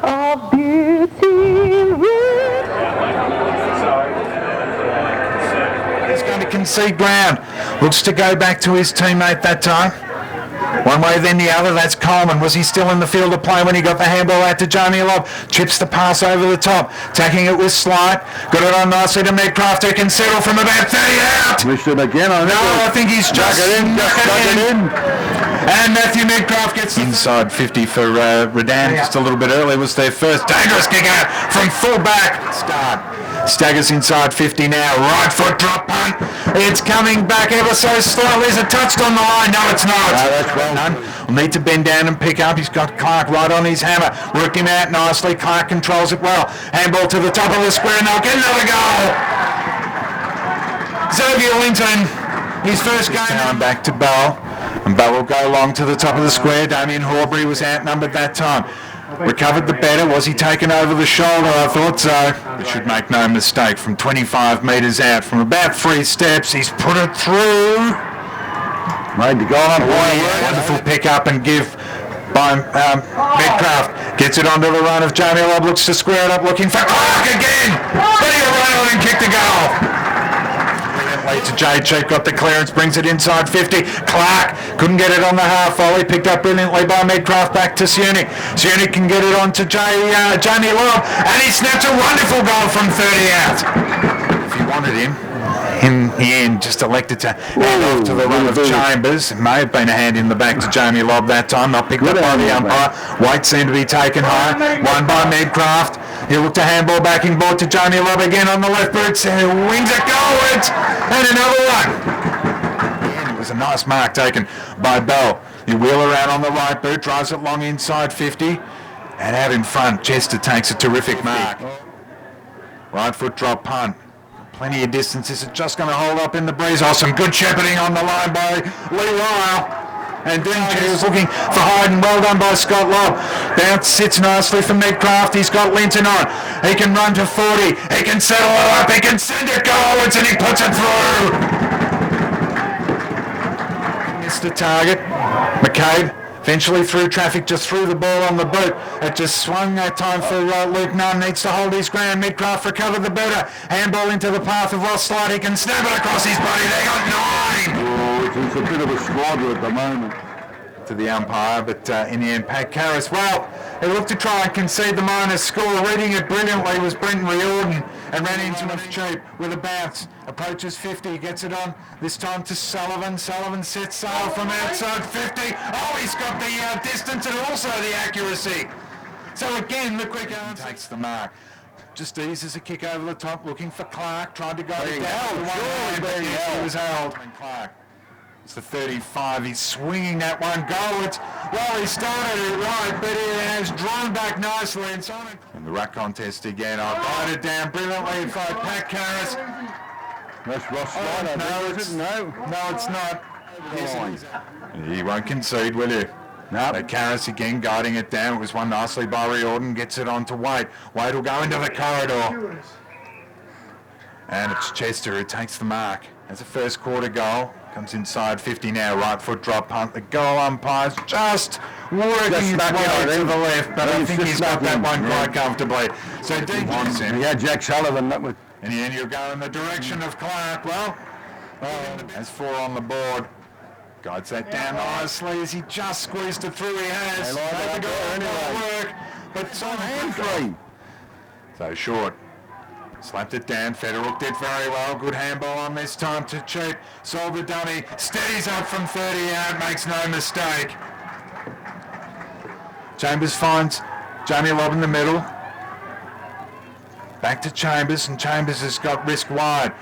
of beauty. He's going to concede ground. Looks to go back to his teammate that time. One way then the other, that's Coleman. Was he still in the field of play when he got the handball out to Jamie Lobb? Chips the pass over the top. Tacking it with Slight. Got it on nicely to Medcraft, who can settle from about 30 out. Missed it again. I think he's just stuck it in. And Matthew Medcraft gets inside 50 for Redan. Just a little bit early was their first dangerous kick out from full back. Start. Staggers inside 50 now. Right foot drop punt. It's coming back ever so slightly. Is it touched on the line? No, it's not. No, that's well done. Will need to bend down and pick up. He's got Clark right on his hammer. Worked him out nicely. Clark controls it well. Handball to the top of the square and they'll get another goal. Xavier Linton, his first game. Down back to Bell. And Bell will go long to the top of the square. Damien Horbury was outnumbered that time. Recovered the better. Was he taken over the shoulder? I thought so. But should make no mistake. From 25 metres out, from about 3 steps, he's put it through. Made the goal on Wonderful pick up and give by Medcraft. Gets it onto the run of Jamie Lobb. Looks to square it up, looking for Clark again. But he'll run on and kick the goal. To Jade Cheek, got the clearance, brings it inside 50. Clark couldn't get it on the half volley, picked up brilliantly by Medcraft, back to Siunic. Siunic can get it on to Jamie Lobb, and he snaps a wonderful goal from 30 out. If he wanted him, in the end, just elected to hand off to the run of Chambers. It may have been a hand in the back to Jamie Lobb that time, not picked up by the umpire. Weight seemed to be taken high, won by Medcraft. He looked a handball backing ball to Jamie Lobb again on the left boot. So he wins it goalwards. And another one. And it was a nice mark taken by Bell. You wheel around on the right boot, drives it long inside 50. And out in front, Chester takes a terrific mark. Right foot drop punt. Plenty of distance. Is it just going to hold up in the breeze? Oh, some good shepherding on the line by Lee Lyle. And Dingy was looking for Hayden. Well done by Scott Lobb. Bounce sits nicely for Medcraft. He's got Linton on. He can run to 40. He can settle it up. He can send it goalwards and he puts it through. Missed the target. McCabe eventually through traffic, just threw the ball on the boot. It just swung that time for Luke Nunn. Needs to hold his ground. Medcraft recovered the better. Handball into the path of Ross Slight. He can snap it across his body. They got 9. It's a bit of a squander at the moment. To the umpire, but in the end, Pat Karras, well, he looked to try and concede the minus score. Reading it brilliantly was Brenton Riordan and ran into him cheap with a bounce. Approaches 50, gets it on, this time to Sullivan. Sullivan sets sail from outside 50. Oh, he's got the distance and also the accuracy. So again, the quick answer takes the mark. Just eases a kick over the top, looking for Clark. Tried to go down. He was held. And Clark. It's the 35. He's swinging that one goalwards. Well, he started it right, but he has drawn back nicely. And the ruck contest again. I'll guide it down brilliantly by Pat Karras. That's Ross Slight. No, it's not. He won't concede, will you? No. But Karras again guiding it down. It was won nicely by Riordan. Gets it on to Wade. Wade will go into the corridor. And it's Chester who takes the mark. That's a first quarter goal. Comes inside 50 now. Right foot drop punt. The goal umpire's just working its way to the left, but I think he's got that one quite comfortably. So deep wants him. Yeah, Jack Sullivan. That was. In the end, you'll go in the direction of Clark. Well, has 4 on the board. Guides that down nicely as he just squeezed it through. He has. Made the goal work, but it's on hand free. So short. Slapped it down. Federer did very well. Good handball on this time to Cheap. Solve the dummy. Steadies up from 30 out. Makes no mistake. Chambers finds Jamie Lobb in the middle. Back to Chambers, and Chambers has got risk wide.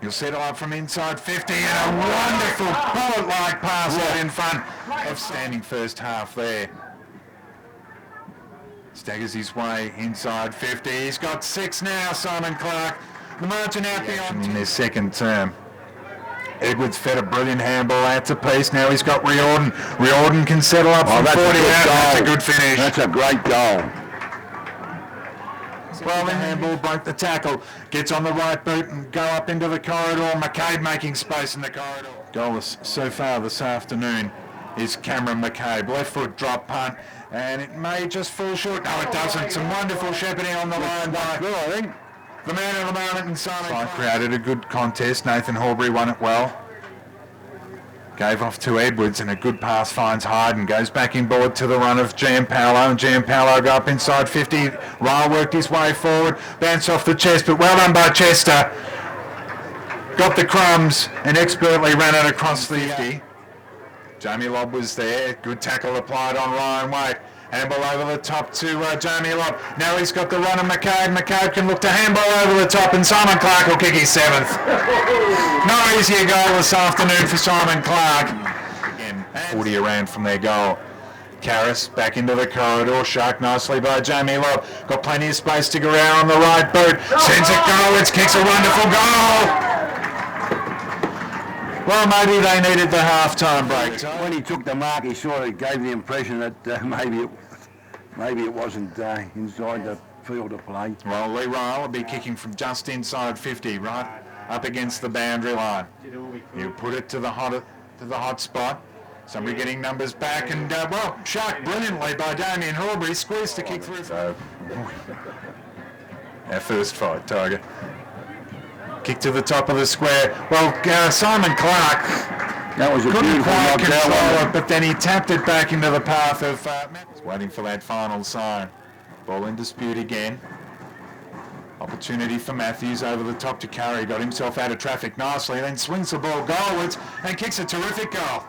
He'll settle up from inside 50 and a wonderful bullet-like pass out in front of standing first half there. Staggers his way inside 50. He's got 6 now, Simon Clark. The margin out beyond in their second term. Edwards fed a brilliant handball out to Peace. Now he's got Riordan. Riordan can settle up from 40 out. That's a good finish. That's a great goal. Well, the handball broke the tackle. Gets on the right boot and go up into the corridor. McCabe making space in the corridor. Goalless so far this afternoon is Cameron McCabe. Left foot drop punt. and it may just fall short. No, it doesn't. Some wonderful shepherding on the line by Good, I think. the man of the moment and Simon. Created a good contest. Nathan Horbury won it well. Gave off to Edwards, and a good pass finds Hayden. Goes back inboard to the run of Giampaolo, and Giampaolo go up inside 50. Ryle worked his way forward, bounced off the chest, but well done by Chester. Got the crumbs and expertly ran it across the 50. Jamie Lobb was there. Good tackle applied on Ryan Waite. Handball over the top to Jamie Lobb. Now he's got the run of McCabe. McCabe can look to handball over the top, and Simon Clark will kick his 7th. No easier goal this afternoon for Simon Clark. Again, 40 around from their goal. Karras back into the corridor, sharked nicely by Jamie Lobb. Got plenty of space to go around on the right boot. Sends it goalwards, kicks a wonderful goal. Well, maybe they needed the half-time break. When he took the mark, he sort of gave the impression that maybe it wasn't inside the field of play. Well, Lee Ryle will be kicking from just inside 50, right up against the boundary line. You put it to the hot spot. Somebody getting numbers back, and well, sharked brilliantly by Damien Horbury, squeezed to kick through. So, our first fight, Tiger. Kick to the top of the square. Well, Simon Clark That was a couldn't beautiful quite knockout. control it, but then he tapped it back into the path of Matt. Waiting for that final sign. Ball in dispute again. Opportunity for Matthews over the top to Curry. Got himself out of traffic nicely, then swings the ball goalwards and kicks a terrific goal.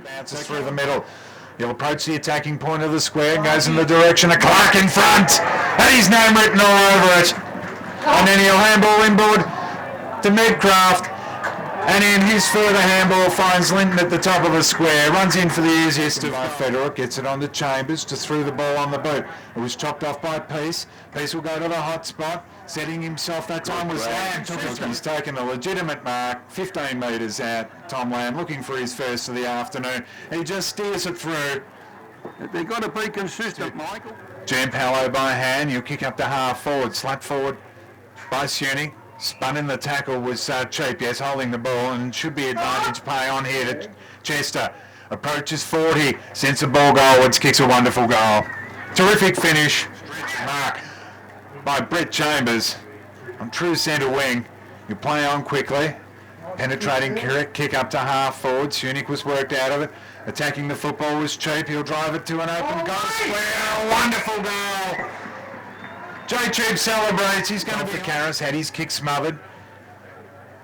Bounces through the middle. He'll approach the attacking point of the square and goes in the direction of Clark in front. And his name written all over it. And then he'll handball inboard to Medcraft. And in his further handball finds Linton at the top of the square. Runs in for the easiest of Federer. Gets it on to Chambers to throw the ball on the boot. It was chopped off by Peace. Peace will go to the hot spot. Setting himself, that time was Lamb. He's taken a legitimate mark. 15 metres out. Tom Lamb looking for his first of the afternoon. He just steers it through. They've got to be consistent, Michael. Giampaolo by hand. He'll kick up to half forward. Slap forward by Siuni. Spun in the tackle was cheap, yes, holding the ball, and should be advantage play on here to Chester. Approaches 40, sends the ball goalwards, kicks a wonderful goal. Terrific finish. Mark by Brett Chambers on true centre wing. You play on quickly. Penetrating kick up to half forward. Siunic was worked out of it. Attacking the football was cheap. He'll drive it to an open goal square. Wonderful goal. Jay Cheap celebrates. He's going to be Karras. Had his kick smothered.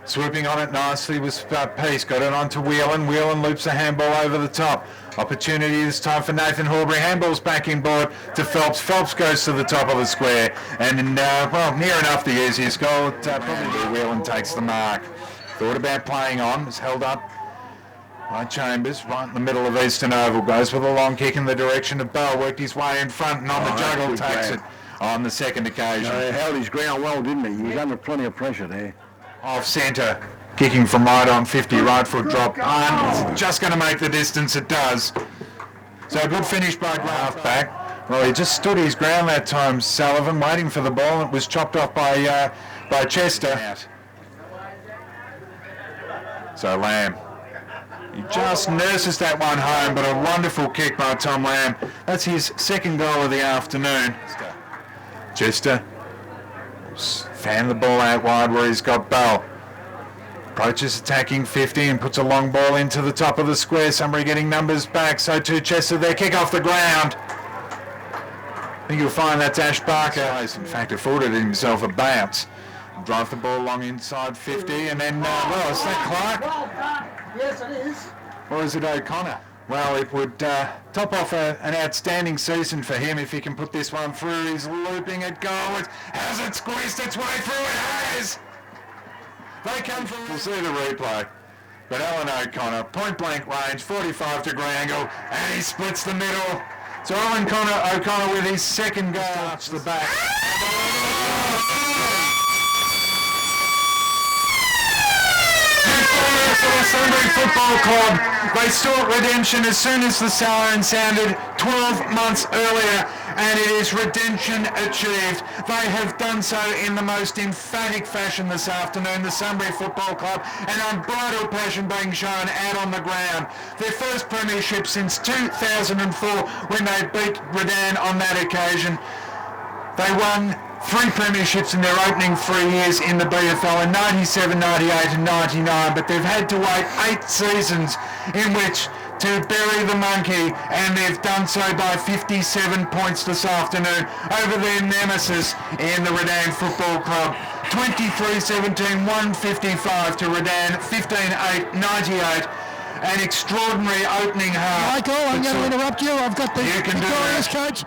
Swooping on it nicely was Peace. Got it onto Whelan. Whelan loops a handball over the top. Opportunity this time for Nathan Horbury. Handball's back inboard to Phelps. Phelps goes to the top of the square. And, well, near enough the easiest goal. Probably Whelan takes the mark. Thought about playing on. Was held up by Chambers. Right in the middle of Eastern Oval. Goes with a long kick in the direction of Bell. Worked his way in front and on the juggle takes it. On the second occasion. He held his ground well, didn't he? He was under plenty of pressure there. Off centre, kicking from right on 50, right foot drop. It's just going to make the distance, it does. So a good finish by half back. Well, he just stood his ground that time, Sullivan, waiting for the ball. It was chopped off by Chester. So Lamb. He just nurses that one home, but a wonderful kick by Tom Lamb. That's his second goal of the afternoon. Chester fan the ball out wide where he's got Bell. Approaches attacking 50 and puts a long ball into the top of the square. Somebody getting numbers back. So too Chester there. Kick off the ground. I think you'll find that's Ash Barker. In fact, afforded himself a bounce. Drive the ball along inside 50 and then, well, is that Clark? Yes, it is. Or is it O'Connor? Well, it would top off an outstanding season for him if he can put this one through. He's looping it goal. Has it squeezed its way through? It has! They come from... We'll see the replay. But Alan O'Connor, point blank range, 45-degree angle, and he splits the middle. So Alan O'Connor with his second goal touch the back. Sunday Football Club, they sought redemption as soon as the siren sounded 12 months earlier, and it is redemption achieved. They have done so in the most emphatic fashion this afternoon, the Sunbury Football Club, and unbridled passion being shown out on the ground. Their first premiership since 2004 when they beat Redan on that occasion. They won 3 premierships in their opening 3 years in the BFL in 97, 98 and 99, but they've had to wait 8 seasons in which to bury the monkey, and they've done so by 57 points this afternoon over their nemesis in the Redan Football Club. 23-17, 155 to Redan, 15-8, 98. An extraordinary opening half. Michael, I'm going to interrupt you. I've got the You can do victorious that. coach.